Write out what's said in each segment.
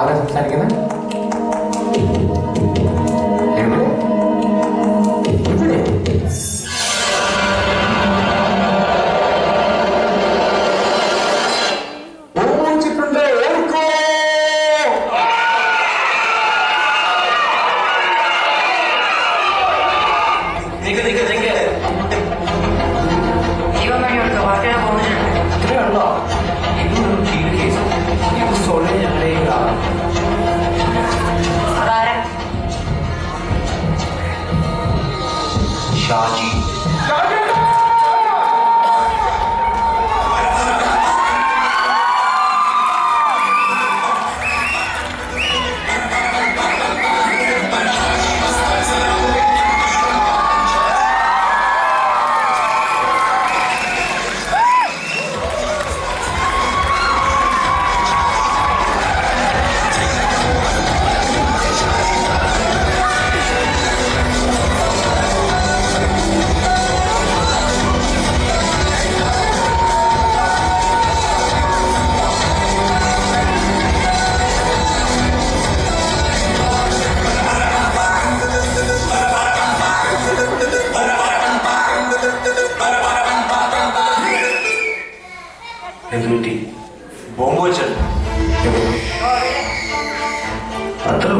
ആരാ സംസാരിക്കുന്നത്? ഷാജി എന്തുപറ്റി? ബോംബ് വെച്ചത് അത്ര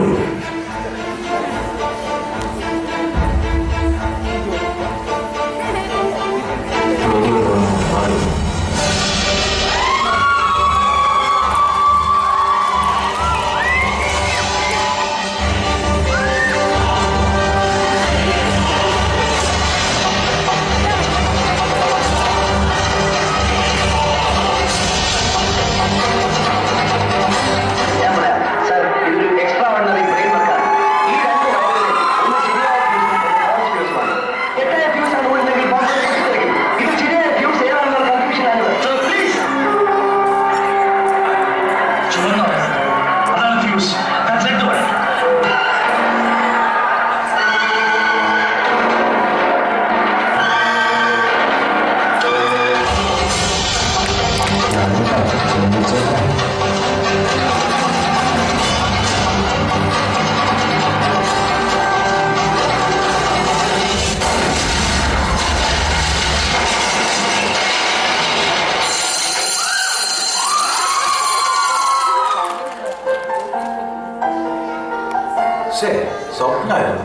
സ്വപ്നായിരുന്നു.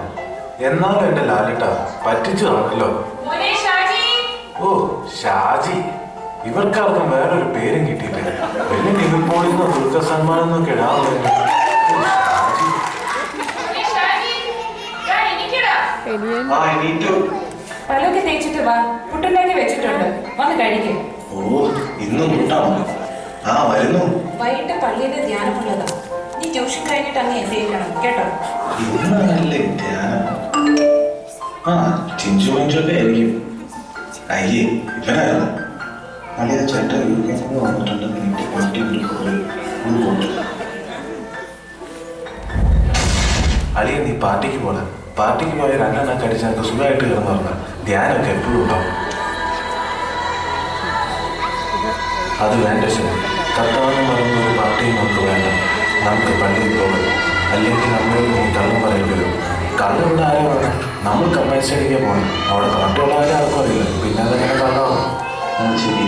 എന്നാലും എന്റെ ലാലിട്ട പറ്റിച്ചു കാണല്ലോ. ഓ ഷാജി, ഇവർക്കാർക്കും വേറൊരു പേരും കിട്ടിയിട്ടില്ല. വലിയ നിവിൻ പോളിന്നോ ദുൽഖർ സൽമാനെന്നൊക്കെ ഇടാറുണ്ട്. പലൊക്കെ തേച്ചിട്ട് വാ, പുട്ടുണ്ടാക്കി വെച്ചിട്ടുണ്ട്, വന്ന് കഴിക്കും. ഓ ഇന്നും പുട്ടാണോ? ആ വരുന്നു. വൈകിട്ട് പള്ളിയിലെ ധ്യാനമുള്ളതാ. നീ ട്യൂഷൻ കഴിഞ്ഞിട്ട് അങ്ങ് എത്തിക്കണം കേട്ടോ. ഇന്നല്ലേ ധ്യാനം? ആ ചിഞ്ചു മഞ്ചൊക്കെ ആയിരിക്കും. അയ്യേ ഇവനായിരുന്നു. അളിയ ചേട്ടൻ വന്നിട്ടുണ്ട്. എനിക്ക് പാർട്ടി അളിയ നീ പാർട്ടിക്ക് പോണ. പാർട്ടിക്ക് പോയ രണ്ടെണ്ണം കടിച്ചാൽ സുഖമായിട്ട് കിടന്നു പറഞ്ഞ ധ്യാനമൊക്കെ എപ്പോഴും ഉണ്ടാവും. അത് വേണ്ട ശരി. കർത്താവെന്ന് പറയുന്ന ഒരു പാർട്ടിയും നമുക്ക് വേണ്ട. നമുക്ക് പള്ളിയിൽ പോകണം. അല്ലെങ്കിൽ നമ്മളിൽ നീ കള്ളം പറയേണ്ടി വരും. കള്ളം ഇവിടെ ആരാ വേണം? നമ്മൾ കമ്പാൻസ് അടിക്കാൻ പോകണം. അവിടെ പാട്ടുള്ള ആരും ആർക്കും അറിയില്ല. പിന്നെ അതെങ്ങനെ കള്ളാവും? ശരി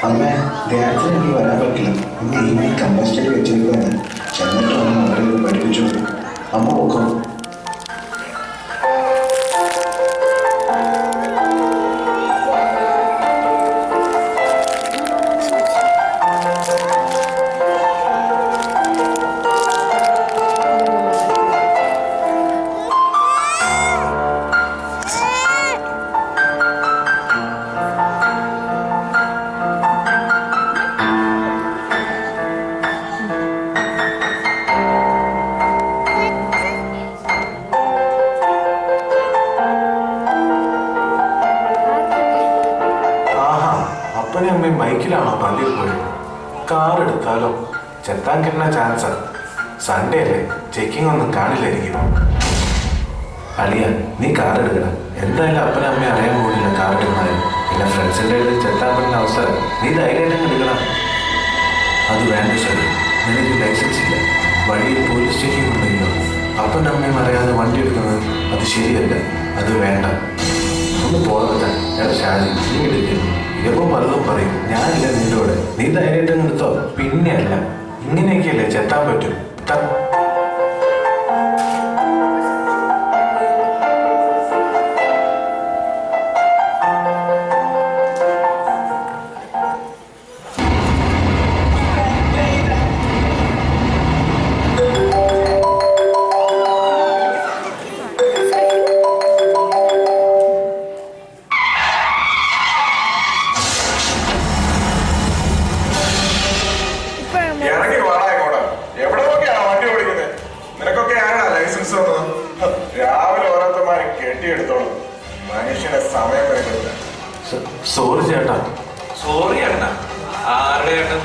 അമ്മ, ധ്യാനത്തിന് എനിക്ക് വരാൻ പറ്റില്ല. ഇന്ന് ഈവനിങ് കമ്പാൻസ് അടി വെച്ചിരിക്കുകയാണ്. ചെന്നിട്ട് വന്ന് അവരെ പഠിപ്പിച്ചു. അമ്മ പോക്കോ. ബൈക്കിലാണോ പള്ളിയിൽ പോയത്? കാർ എടുത്താലോ? ചെത്താൻ കിട്ടുന്ന ചാൻസാ. സൺഡേ അല്ലേ, ചെക്കിംഗ് ഒന്നും കാണില്ലായിരിക്കും. അളിയ നീ കാർ എടുക്കണം. എന്തായാലും അപ്പനും അമ്മയും അറിയാൻ പോകില്ല കാർ എടുക്കണമായിരുന്നു. പിന്നെ ഫ്രണ്ട്സിൻ്റെ ചെത്താൻ പറ്റുന്ന അവസരം നീ ധൈര്യമായിട്ട് എടുക്കണം. അത് വേണ്ട ശരി. നിനക്ക് ലൈസൻസ് ഇല്ല, വഴിയിൽ പോലീസ് സ്റ്റേഷൻ ഉണ്ടെങ്കിലോ അപ്പൻ അമ്മയും അറിയാതെ വണ്ടി എടുക്കുന്നത് അത് ശരിയല്ല, അത് വേണ്ട. ഒന്ന് പോകട്ടെ. എടാ ഷാജി, നീ എടുക്കുക. ഇതിപ്പോൾ പലതും പറയും, ഞാനില്ല നിന്റെ കൂടെ. നീ ധൈര്യമായിട്ട് നിർത്തോ. പിന്നെയല്ല, ഇങ്ങനെയൊക്കെയല്ലേ ചെത്താൻ പറ്റും. സോറി ചേട്ടാ. സോറി ചേട്ടാ? ആരുടെ ചേട്ടൻ?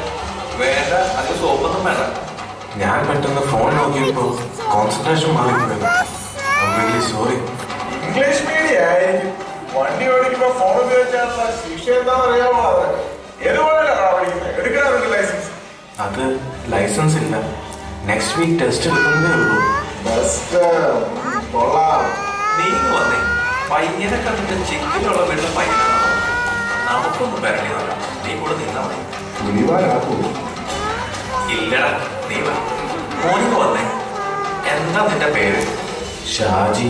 വേണ്ട, അത് സോപ്പൊന്നും വേണ്ട. ഞാൻ പെട്ടെന്ന് ഫോൺ നോക്കിയപ്പോൾ കോൺസെൻട്രേഷൻ മാറിപ്പോയത്. സോറി. ഇംഗ്ലീഷ് മീഡിയം ആയിരിക്കും. വണ്ടി ഓടിക്കുമ്പോ ഫോൺ ഉപയോഗിച്ചാലുള്ള ശിക്ഷ എന്താണെന്ന് അറിയാമോ? ഏതുപോലെയാണ് പഠിക്കുന്നത്? എടുക്കാറുണ്ട് ലൈസൻസ്? അത് ലൈസൻസ് ഇല്ല, നെക്സ്റ്റ് വീക്ക് ടെസ്റ്റ് എടുക്കുന്നതേ ഉള്ളൂ. നീ വന്നേ. പയ്യനെ കണ്ടിട്ട് ചിക്കിലുള്ള വീട്ടിലെ പയ്യനാണോ? നമുക്കൊന്നും വരണ്ടി നോക്കാം. നീ കൂടെ നിന്നാ മതി. ഇല്ലടാ, നീ വാ. മോനിക്ക് വന്നേ. എന്താ നിന്റെ പേര്? ഷാജി.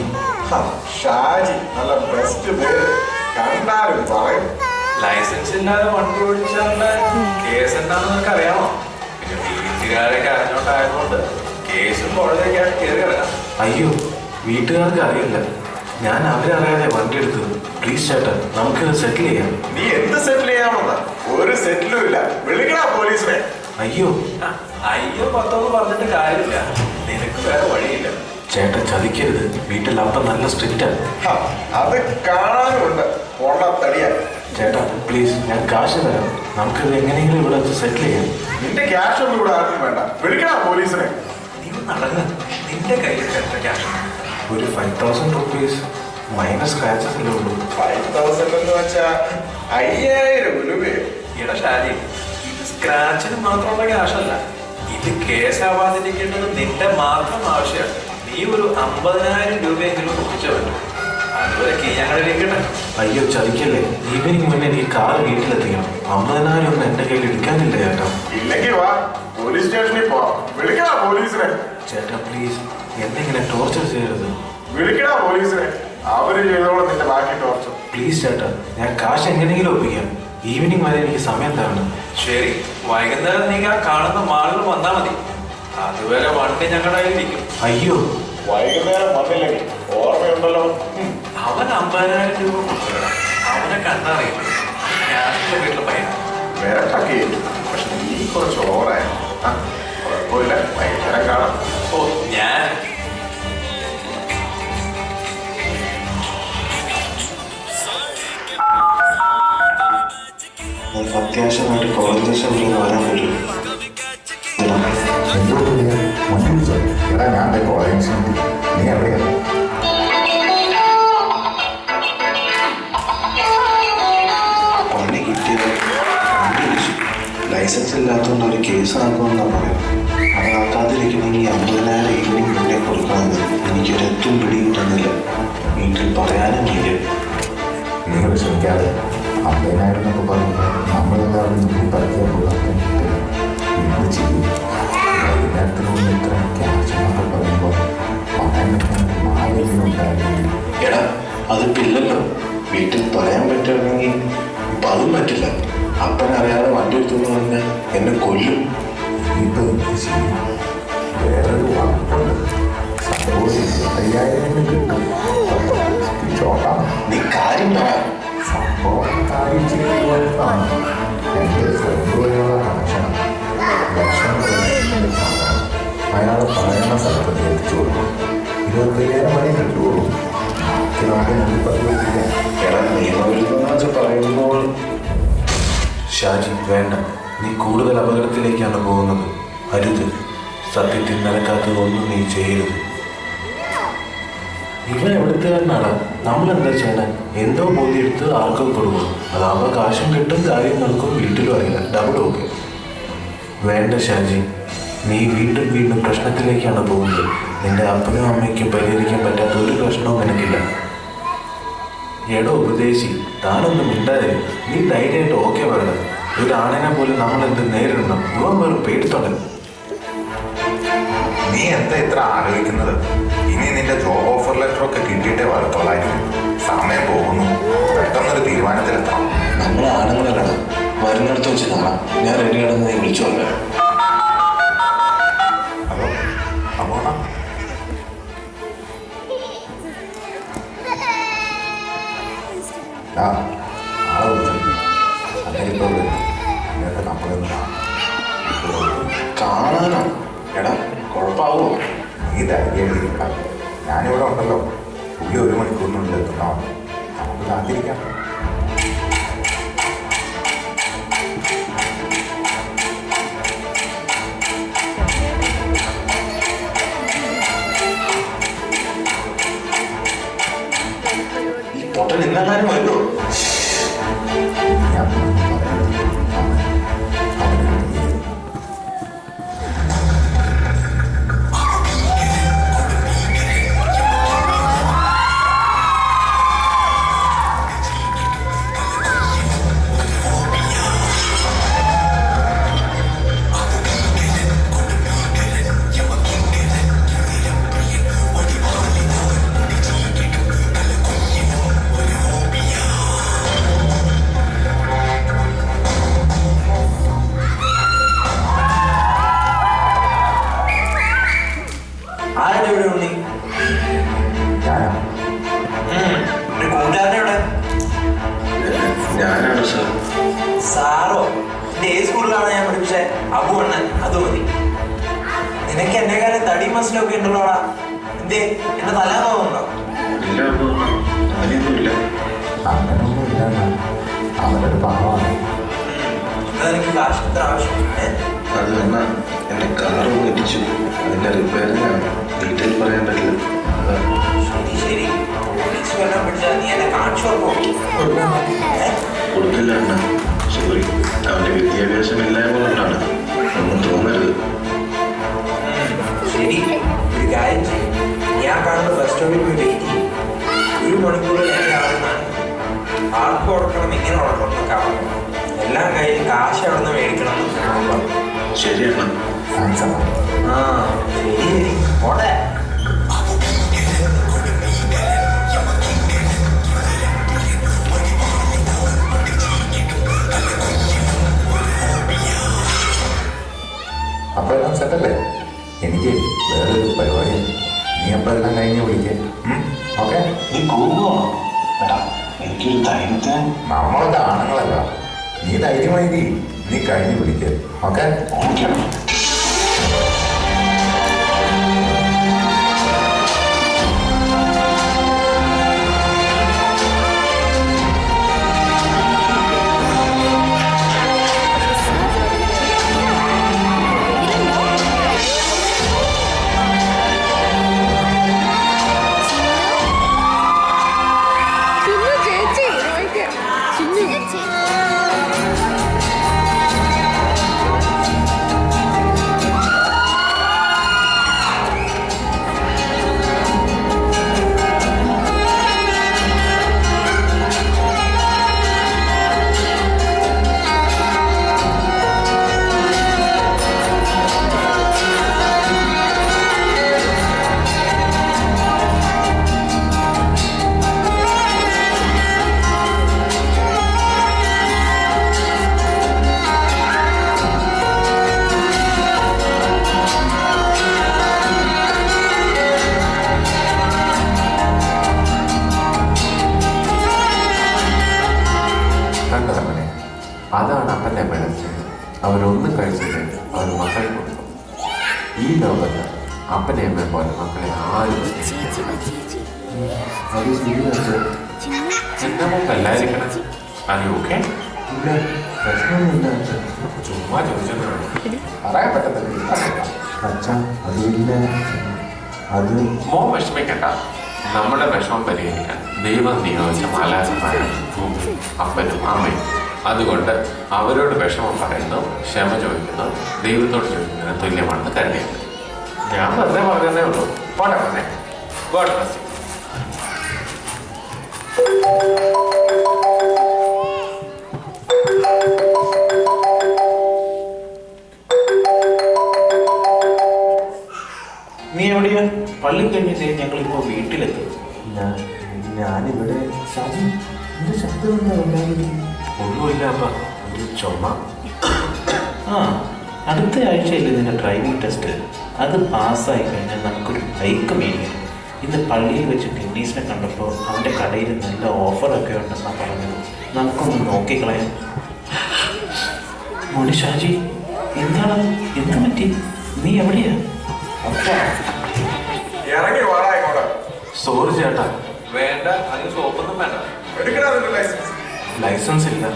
ഷാജി, നല്ല ബെസ്റ്റ് പേര്. കണ്ടാലും പറയും. ലൈസൻസ് ഇല്ലാതെ വണ്ടി ഓടിച്ചാലുള്ള കേസ് എന്താണെന്ന് നിനക്ക് അറിയാമോ? പിന്നെ വീട്ടുകാരൊക്കെ അറിഞ്ഞോണ്ടായതുകൊണ്ട് കേസും കോടതിയൊക്കെയായിട്ട് കയറി ഇറങ്ങാം. അയ്യോ, വീട്ടുകാർക്ക് അറിയില്ല. ഞാൻ അവരറിയാതെ വണ്ടി എടുത്തത്. പ്ലീസ് ചേട്ടാ, നമുക്കിത് സെറ്റിൽ ചെയ്യാം. നീ എന്ത് സെറ്റിൽ ചെയ്യാമെന്നാ? ഒരു സെറ്റിലും ഇല്ല. വിളിക്കണ പോലീസിനെ. അയ്യോ അയ്യോ പത്തൊന്നും പറഞ്ഞിട്ട് കാര്യമില്ല. നിനക്ക് വേറെ വഴിയില്ല. ചേട്ടാ ചതിക്കരുത്. വീട്ടിൽ അപ്പം നല്ല സ്ട്രിക്റ്റാണ്. അത് കാണാനുണ്ട്. തടിയാ. ചേട്ടാ പ്ലീസ്, ഞാൻ കാശ് തരാം. നമുക്കിത് എങ്ങനെയെങ്കിലും ഇവിടെ വെച്ച് സെറ്റിൽ ചെയ്യാം. നിന്റെ ക്യാഷ് ഒന്നും ഇവിടെ ആർക്കും വേണ്ട. വിളിക്കണ പോലീസിനെ. നീ നടന്ന്. നിന്റെ കയ്യിൽ എത്ര ക്യാഷ്? ഒരു 5,000 rupees മൈനസ് സ്ക്രാച്ചസ് അല്ലേ ഉള്ളൂ. 5,000 എന്ന് വെച്ചാ 5,000 രൂപയോ? ഇവിടെ ഷാജി, ഇത് സ്ക്രാച്ചിന് മാത്രമുള്ള ക്യാഷല്ല. ഇത് കേസാവാതിരിക്കേണ്ടത് നിന്റെ മാത്രം ആവശ്യമാണ്. നീ ഒരു 50,000 രൂപയെങ്കിലും ഒപ്പിച്ചു പറ്റും. അതുവരെ ഞങ്ങളിലേക്കട്ടെ. അയ്യോ ചതിക്കല്ലേ. ഈവനിങ് മുന്നേ എനിക്ക് കാർ വീട്ടിലെത്തിക്കണം. 50,000 ഒന്നും എന്റെ കയ്യിൽ എടുക്കാനില്ല ചേട്ടാ. ഇല്ലെങ്കിൽ വാ, പോലീസ് സ്റ്റേഷനിൽ പോവാം. വിളിക്കണ പോലീസിനെ. ചേട്ടാ പ്ലീസ്, എന്നെ ഇങ്ങനെ ടോർച്ചർ ചെയ്യരുത്. വിളിക്കണ പോലീസിനെ. അവര് ചെയ്തോളൂ നിന്റെ ബാക്കി ടോർച്ചർ. പ്ലീസ് ചേട്ടാ, ഞാൻ കാശ് എങ്ങനെയെങ്കിലും ഒപ്പിക്കാം. ഈവനിങ് വരെ എനിക്ക് സമയം തരണം. ശരി, വൈകുന്നേരം നീ ആ കാണുന്ന മാളിൽ വന്നാൽ മതി. അതുവരെ വണ്ടി ഞങ്ങളുടെ കയ്യിലിരിക്കും. അയ്യോ, വൈകുന്നേരം വന്നില്ലെങ്കിൽ ഓർമ്മയുണ്ടല്ലോ. അവൻ 50,000 രൂപ കൊണ്ടുവരണം. അവനെ കണ്ടറിയില്ല. ഞാനിന്റെ വീട്ടിലെ പയ്യനാണ്. വരട്ടൊക്കെ, പക്ഷെ നീ കുറച്ച് ഓവറായി. കുഴപ്പമില്ല, വൈകുന്നേരം കാണാം. ഓ, ഞാൻ അത്യാവശ്യമായിട്ട് കോളേജ് ദിവസം വരാൻ പറ്റുമോ? എടാ ഞാൻ കോളേജ്, നീ എവിടെയാണ്? പണി കിട്ടിയത് ലൈസൻസ് ഇല്ലാത്തതുകൊണ്ട് ഒരു കേസ് ആക്കുമെന്നാണ് പറയുന്നത്. അതാക്കാതിരിക്കണമെങ്കിൽ 50,000 ഈവനിങ് മുന്നേ കൊടുക്കണമെന്ന് എനിക്കൊരെത്തും പിടി കിട്ടുന്നില്ല. വീട്ടിൽ പറയാനും ഇല്ല. നീ ശ്രമിക്കാതെ 50,000 എന്നൊക്കെ പറയുമ്പോൾ നമ്മളെല്ലാവരും നീ പഠിക്കാൻ പോകാൻ എന്ത് ചെയ്യും? വൈകുന്നേരത്തിനുള്ളിൽ ഇത്ര ക്യാഷ് എന്നൊക്കെ പറയുമ്പോൾ പറയാൻ പറ്റുന്ന മാലിന്യമുണ്ടായിരുന്നു. എടാ അതിപ്പോ ഇല്ലല്ലോ. വീട്ടിൽ പറയാൻ പറ്റുകയാണെങ്കിൽ ഇപ്പം അതും പറ്റില്ല. അപ്പനറിയാതെ വണ്ടി എടുത്തെന്ന് പറഞ്ഞാൽ എന്നെ കൊല്ലും. ഇപ്പം എന്ത് ചെയ്യും? വേറൊരു വാക്കുണ്ട്. സംഭവം 25,000 കിട്ടും. ചോട്ടാണ്. നീ കാര്യം പറ. സംഭവം കാര്യം ചെയ്യുന്നതാണ്. എൻ്റെ ഫ്രണ്ടുമായുള്ള കണക്ഷൻ ലക്ഷം അയാളെ പറയുന്ന സ്ഥലത്ത് എത്തിച്ചു കൊടുക്കും. 25,000 മണി കിട്ടുള്ളൂ. നമുക്ക് പറ്റില്ല. എടാ നിയമവിരുദ്ധമെന്ന് വെച്ച് പറയുമ്പോൾ ഷാജി വേണ്ട. നീ കൂടുതൽ അപകടത്തിലേക്കാണ് പോകുന്നത്. അരുത്. സത്യത്തിൽ നിരക്കാത്തതൊന്നും നീ ചെയ്യരുത്. ഇവൻ എവിടുത്തുകാരനാണ്. നമ്മളെന്താ ചെയ്യണം? എന്തോ ബോധി എടുത്ത് ആർക്കും കൊടുക്കും. അതാകുമ്പോൾ കാശും കിട്ടും, കാര്യം നടക്കും, വീട്ടിലും അറിയില്ല. Double okay. വേണ്ട ഷാജി, നീ വീണ്ടും വീണ്ടും പ്രശ്നത്തിലേക്കാണ് പോകുന്നത്. നിന്റെ അപ്പനും അമ്മയ്ക്കും പരിഹരിക്കാൻ പറ്റാത്ത ഒരു പ്രശ്നവും നിനക്കില്ല. എടോ ഉപദേശി, താനൊന്നും മിണ്ടാതെ നീ ധൈര്യമായിട്ട് ഓക്കെ പറയണം. ഒരു ആണിനെ പോലും നമ്മൾ എന്ത് നേരിടണം? ഇവൻ വെറും പേടിത്തൊണ്ടൻ. നീ എന്താ ഇത്ര ആലോചിക്കുന്നത്? ഇനി നിന്റെ ജോബ് ഓഫർ ലെറ്റർ ഒക്കെ കിട്ടിയിട്ടേ വരത്തുള്ളായിരിക്കും. സമയം പോകുന്നു, പെട്ടെന്നൊരു തീരുമാനത്തിലെത്തണം. നമ്മൾ ആണുങ്ങളല്ലാണ്, വരുന്നിടത്ത് വെച്ച് കാണാം. ഞാൻ റെഡിയാണെന്ന് നീ വിളിച്ചു കൊണ്ടുവരാം. ഹലോ അപ്പോണ, ആളെ വിളിച്ചു. അന്നേരിപ്പോ ഇന്നത്തെ നമ്മളൊന്ന് കാണാനോ? എടാ കുഴപ്പമാവോ? നീ ധൈര്യമായിട്ടിരിക്കണം. ഞാനിവിടെ ഉണ്ടല്ലോ. പുള്ളി 1 മണിക്കൂറിനുള്ളിൽ എത്തുന്നോ? നമുക്ക് കാത്തിരിക്കാം. ഈ പൊട്ടൻ ഇന്നെല്ലാരും വരുമോ? ഞാൻ ആരുടെ ഇവിടെ ഉണ്ണി? ഒരു കൂട്ടുകാരനെ ഇവിടെ. ഞാനാണ് സാർ. സാറോ? എന്റെ ഏത് സ്കൂളിലാണ് ഞാൻ പഠിപ്പിച്ചേ? അബു അണ്ണൻ. അത് മതി. നിനക്ക് എന്നെക്കാളും തടി മസിലൊക്കെ ഉണ്ടല്ലോടാ. എന്തേ, എന്നെ തല്ലാന്നുണ്ടോ? ഇല്ല, അങ്ങനെയൊന്നുമില്ല. അങ്ങനൊന്നും ഇല്ല. അവരൊരു പാവമാണ്. എന്നാ എനിക്ക് കാശ് എത്ര ആവശ്യം? അത് എന്നാ എന്റെ കാറ് മേടിച്ചു, അതിന്റെ റിപ്പയറിനാണ്. ഡീറ്റെയിൽ പറയാൻ പറ്റില്ല. ശരി ശരി. പോലീസ് വരാൻ പറ്റില്ല. നീ എന്നെ കാണിച്ചു നോക്കോ? കൊടുക്കില്ല അണ്ണ. സോറി, അവന്റെ വിദ്യാഭ്യാസം ഇല്ലായ്മകൊണ്ടാണ്. ഒന്നും തോന്നരുത്. ശരി, ഒരു കാര്യം ചെയ്യും. ഞാൻ കാണുന്ന ബസ് സ്റ്റോപ്പിൽ പോയി വെയിറ്റ് ചെയ്യും. 1 മണിക്കൂറിൽ എന്നെ ആവുന്നതാണ്. ആർക്ക് കൊടുക്കണം, ഇങ്ങനെ കൊടുക്കണം, കാണണം. എല്ലാം കയ്യിൽ കാശ് അവിടെ നിന്ന് മേടിക്കണം. ശരിയാണ്. താങ്ക്സ് അമ്മ. ആ ശരി ശരി, പോട്ടെ. അപ്പൊ എല്ലാം സെറ്റല്ലേ? എനിക്ക് വേറൊരു പരിപാടി. നീ അപ്പൊ എല്ലാം കഴിഞ്ഞ് വിളിക്കേ. ഓക്കെ? നീ പോകുമോ? എടാ, എനിക്കൊരു ധൈര്യത്തിന്. നമ്മളൊക്കെ ആണുങ്ങളല്ല. നീ ധൈര്യമായി നീ കഴിഞ്ഞ് വിളിക്കേ. ഓക്കെ? ഓക്കെ. അതാണ് അപ്പൻ്റെ മനസ്സിൽ. അവരൊന്നും കഴിച്ചിട്ട് അവർ മക്കളെ കൊടുക്കും. ഈ ലോകത്ത് അപ്പനെ അമ്മയെ പോലെ മക്കളെ ആരും എന്താ മോക്കല്ലായിരിക്കണം? അറിയോക്കെ ഇല്ല, പ്രശ്നമൊന്നുമില്ല. ചുമ്മാ ചോദിച്ചതാണ്. പറയാൻ പറ്റത്തില്ല. അച്ഛാ അതില്ല, അത് മോൻ വിഷമിക്കണ്ട. നമ്മുടെ വിഷമം പരിഹരിക്കാൻ ദൈവം നിയോഗിച്ച മാലാഖമാരാണ് അപ്പനും അമ്മയും. അതുകൊണ്ട് അവരോട് വിഷമം പറയുന്നു, ക്ഷമ ചോദിക്കുന്നു, ദൈവത്തോട് ചോദിക്കുന്നു. അതിന് തുല്യമാണെന്ന് കരുതിയത്. ഞാൻ വെറുതെ പറഞ്ഞതേ ഉള്ളൂ. പോട്ടെ മോനെ. God bless you. നീ എവിടെയാ? പള്ളി കഴിഞ്ഞിട്ടേ ഞങ്ങളിപ്പോൾ വീട്ടിലെത്തും. ഞാനിവിടെ. ഷാജി, എന്റെ ശബ്ദം ഒന്നുമില്ല അപ്പ, ഒരു ചുമ. ആ, അടുത്ത ആഴ്ചയല്ലേ നിന്റെ ഡ്രൈവിംഗ് ടെസ്റ്റ്? അത് പാസ്സായി കഴിഞ്ഞാൽ നമുക്കൊരു ബൈക്ക് മേടിക്കും. ഇന്ന് പള്ളിയിൽ വെച്ച് ടെന്നീസിനെ കണ്ടപ്പോൾ അവൻ്റെ കടയിൽ നല്ല ഓഫറൊക്കെ ഉണ്ടെന്നാണ് പറഞ്ഞത്. നമുക്കൊന്ന് നോക്കിക്കളയാം. മോനെ ഷാജി, എന്താണ്? എന്ത് പറ്റി? നീ എവിടെയാ? ഇറങ്ങി വാടാ ഇങ്ങോട്ട്. സോറി ചേട്ടാ. വേണ്ട, അതിന് സോപ്പൊന്നും വേണ്ട. എടുക്കടാ നിന്റെ ലൈസൻസ്. ലൈസൻസ് ഇല്ല.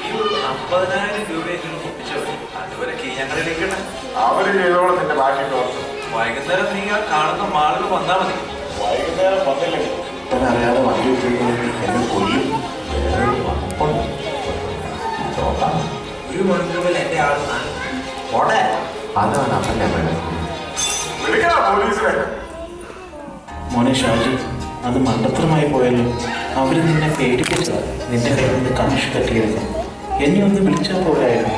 ഈ ഒരു 50,000 രൂപയെങ്കിലും ഒപ്പിച്ചവർ അതുവരെ ഞങ്ങളിലേക്കട്ടെ. അവര് ചെയ്തോളാം നിന്റെ ബാക്കി ടോർച്ച്. വൈകുന്നേരം നീ ആ കാണുന്ന മാളിൽ വന്നാൽ മതി. വൈകുന്നേരം വന്നില്ലെങ്കിൽ അറിയാതെ വണ്ടി ഉപയോഗിക്കുന്നത് എന്നെ കൊല്ലും. ഒരു മണിക്കൂറിൽ എൻ്റെ ആൾ പോട്ടെ. അതാണ് അപ്പൻ്റെ അമ്മയുടെ. വിളിക്കടാ പോലീസിനെ. മോനെ ഷാജി, അത് മണ്ടത്തരമായി പോയല്ലോ. അവർ നിന്നെ പേടിപ്പിച്ചതാ. നിന്റെ കയ്യിൽ നിന്ന് കാശ് കെട്ടിയെടുക്കും. എന്നെ ഒന്ന് വിളിച്ചാൽ പോരായിരുന്നു.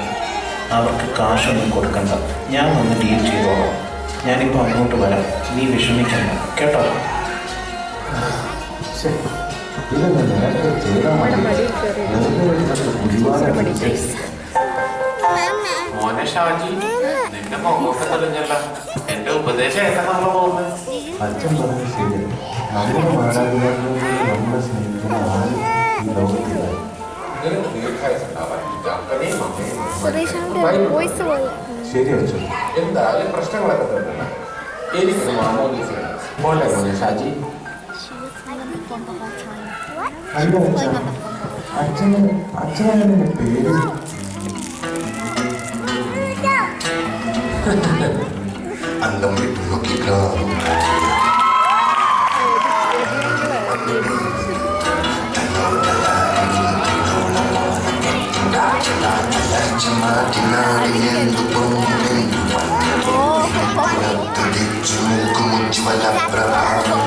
അവർക്ക് കാശൊന്നും കൊടുക്കണ്ട, ഞാൻ വന്ന് ഡീൽ ചെയ്തോളാം. ഞാനിപ്പോൾ അങ്ങോട്ട് വരാം, നീ വിഷമിക്കണ്ട കേട്ടോ. ഇതൊക്കെ നേരത്തെ ചെയ്താൽ മതി. മോനെ ഷാജി, നിന്റെ മുഖമൊക്കെ തെളിഞ്ഞല്ല. എന്റെ ഉപദേശം ഏതാണല്ലോ പോകുന്നത്. അച്ഛൻ പറഞ്ഞ ശരി. നമ്മുടെ മാതാപിതാക്കളെ നമ്മളെ സ്നേഹിക്കുന്ന ആരും ഈ ലോകത്തില്ല. ശരി അച്ഛൻ. എന്തായാലും പ്രശ്നങ്ങളൊക്കെ തന്നെ. എനിക്കൊരു മാമോദീസയാണ്. പോലെ മോനെ ഷാജി. അല്ല അച്ഛൻ, അച്ഛനാണ് പേര്. അന്തം വിട്ടു നോക്കിക്കോ. ജ്വല പ്രഭാവം